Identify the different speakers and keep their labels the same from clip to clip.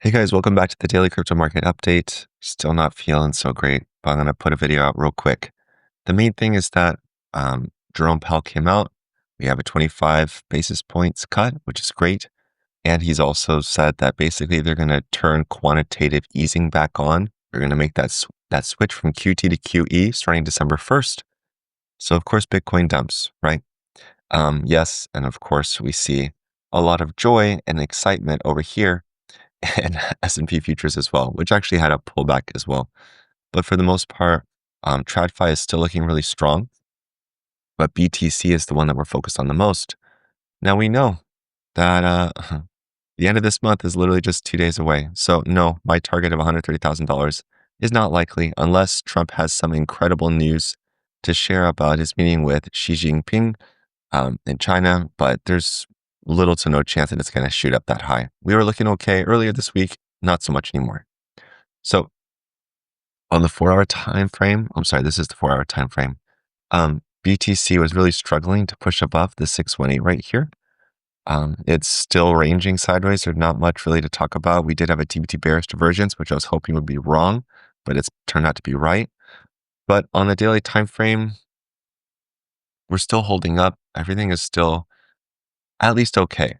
Speaker 1: Hey guys, welcome back to the daily crypto market update. Still not feeling so great, but I'm going to put a video out real quick. The main thing is that Jerome Powell came out. We have a 25 basis points cut, which is great. And he's also said that basically they're going to turn quantitative easing back on. They're going to make that switch from QT to QE starting December 1st. So of course, Bitcoin dumps, right? Yes, and of course we see a lot of joy and excitement over here and S&P futures as well, which actually had a pullback as well. But for the most part, TradFi is still looking really strong, but BTC is the one that we're focused on the most. Now we know that the end of this month is literally just 2 days away. So no, my target of $130,000 is not likely unless Trump has some incredible news to share about his meeting with Xi Jinping in China, but there's little to no chance that it's going to shoot up that high. We were looking okay earlier this week, not so much anymore. So on the 4-hour time frame, I'm sorry, this is the 4-hour time frame. BTC was really struggling to push above the 618 right here. It's still ranging sideways. There's not much really to talk about. We did have a TBT bearish divergence, which I was hoping would be wrong, but it's turned out to be right. But on the daily time frame, we're still holding up. Everything is still at least okay.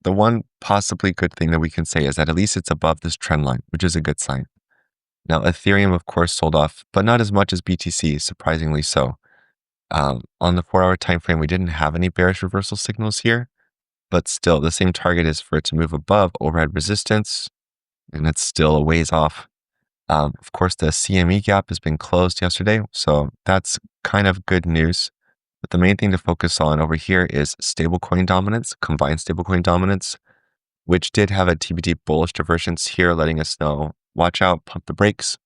Speaker 1: The one possibly good thing that we can say is that at least it's above this trend line, which is a good sign. Now, Ethereum, of course, sold off, but not as much as BTC, surprisingly so. On the 4-hour time frame, we didn't have any bearish reversal signals here, but still, the same target is for it to move above overhead resistance, and it's still a ways off. Of course, the CME gap has been closed yesterday, so that's kind of good news. But the main thing to focus on over here is stablecoin dominance, combined stablecoin dominance, which did have a TBT bullish divergence here, letting us know, watch out, pump the brakes.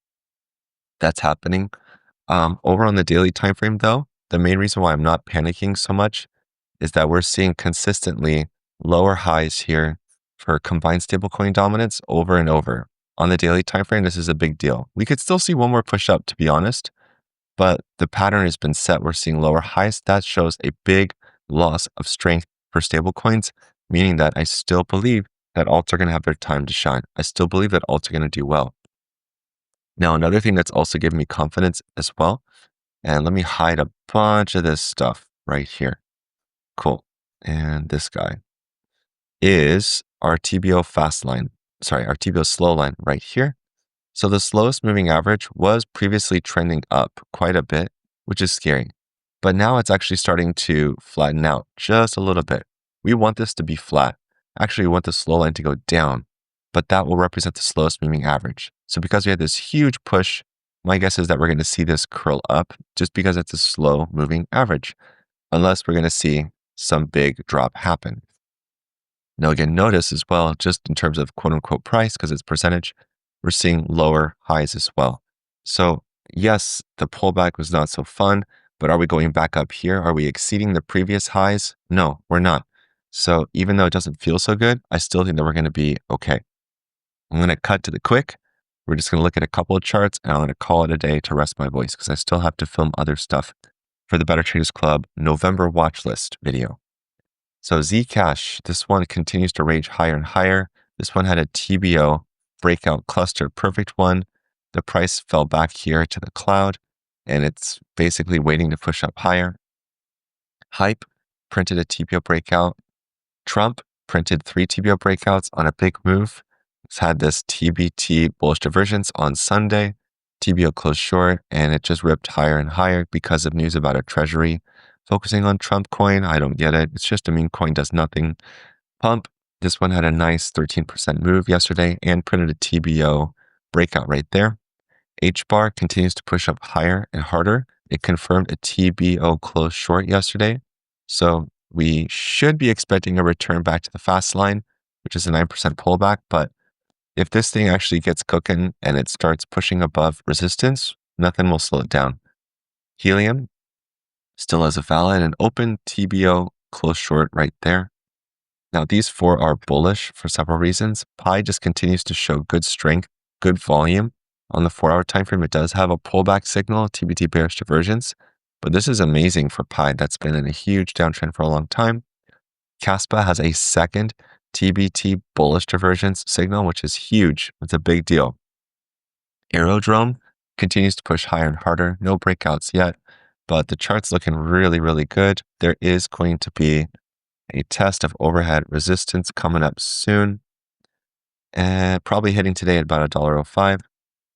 Speaker 1: That's happening. Over on the daily time frame, though, the main reason why I'm not panicking so much is that we're seeing consistently lower highs here for combined stablecoin dominance over and over. On the daily time frame, this is a big deal. We could still see one more push up, to be honest, but the pattern has been set. We're seeing lower highs. That shows a big loss of strength for stablecoins, meaning that I still believe that alts are going to have their time to shine. I still believe that alts are going to do well. Now, another thing that's also giving me confidence as well, and let me hide a bunch of this stuff right here. Cool. And this guy is our TBO fast line. Sorry, our TBO slow line right here. So the slowest moving average was previously trending up quite a bit, which is scary. But now it's actually starting to flatten out just a little bit. We want this to be flat. Actually, we want the slow line to go down, but that will represent the slowest moving average. So because we had this huge push, my guess is that we're going to see this curl up just because it's a slow moving average, unless we're going to see some big drop happen. Now, again, notice as well, just in terms of quote unquote price, because it's percentage, we're seeing lower highs as well. So yes, the pullback was not so fun, but are we going back up here? Are we exceeding the previous highs? No, we're not. So even though it doesn't feel so good, I still think that we're going to be okay. I'm going to cut to the quick. We're just going to look at a couple of charts and I'm going to call it a day to rest my voice because I still have to film other stuff for the Better Traders Club November watch list video. So Zcash, this one continues to rage higher and higher. This one had a TBO breakout cluster, perfect one. The price fell back here to the cloud and it's basically waiting to push up higher. Hype printed a TBO breakout. Trump printed 3 TBO breakouts on a big move. It's had this TBT bullish divergence on Sunday. TBO closed short and it just ripped higher and higher because of news about a treasury focusing on Trump coin. I don't get it. It's just a meme coin, does nothing. Pump, this one had a nice 13% move yesterday and printed a TBO breakout right there. H-bar continues to push up higher and harder. It confirmed a TBO closed short yesterday. So we should be expecting a return back to the fast line, which is a 9% pullback. But if this thing actually gets cooking and it starts pushing above resistance, nothing will slow it down. Helium still has a valid and open TBO close short right there. Now, these 4 are bullish for several reasons. Pi just continues to show good strength, good volume. On the 4-hour time frame, it does have a pullback signal, TBT bearish divergence, but this is amazing for Pi. That's been in a huge downtrend for a long time. Kaspa has a second TBT bullish divergence signal, which is huge. It's a big deal. Aerodrome continues to push higher and harder. No breakouts yet, but the chart's looking really, really good. There is going to be a test of overhead resistance coming up soon, and probably hitting today at about $1.05.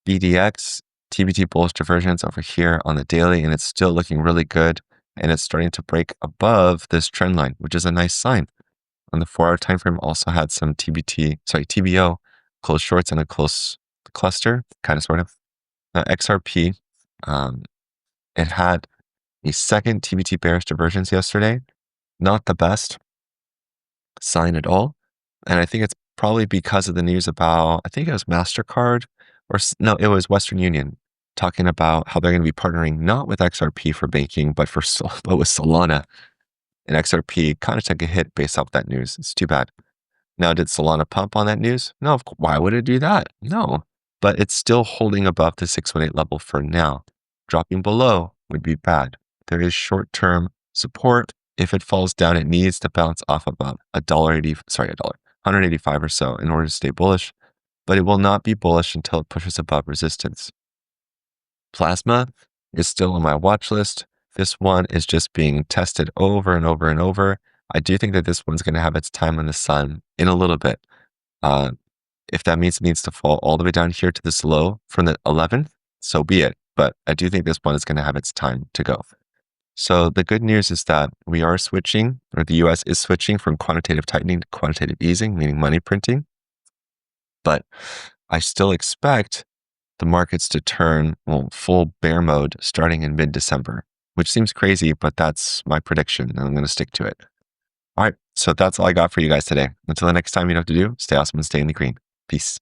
Speaker 1: BDX, TBT bullish divergence over here on the daily, and it's still looking really good. And it's starting to break above this trend line, which is a nice sign. On the 4-hour time frame, also had some TBO, close shorts and a close cluster, kind of sort of. XRP, it had a second TBT bearish divergence yesterday. Not the best sign at all. And I think it's probably because of the news about, I think it was MasterCard, or no, it was Western Union, talking about how they're going to be partnering not with XRP for banking, but with Solana. And XRP kind of took a hit based off that news. It's too bad. Now, did Solana pump on that news? No, why would it do that? No, but it's still holding above the 618 level for now. Dropping below would be bad. There is short-term support. If it falls down, it needs to bounce off about $185 or so in order to stay bullish, but it will not be bullish until it pushes above resistance. Plasma is still on my watch list. This one is just being tested over and over and over. I do think that this one's going to have its time in the sun in a little bit. If that means it needs to fall all the way down here to this low from the 11th, so be it. But I do think this one is going to have its time to go. So the good news is that we are switching, or the US is switching from quantitative tightening to quantitative easing, meaning money printing. But I still expect the markets to turn full bear mode starting in mid-December, which seems crazy, but that's my prediction, and I'm going to stick to it. All right, so that's all I got for you guys today. Until the next time, you know what to do. Stay awesome and stay in the green. Peace.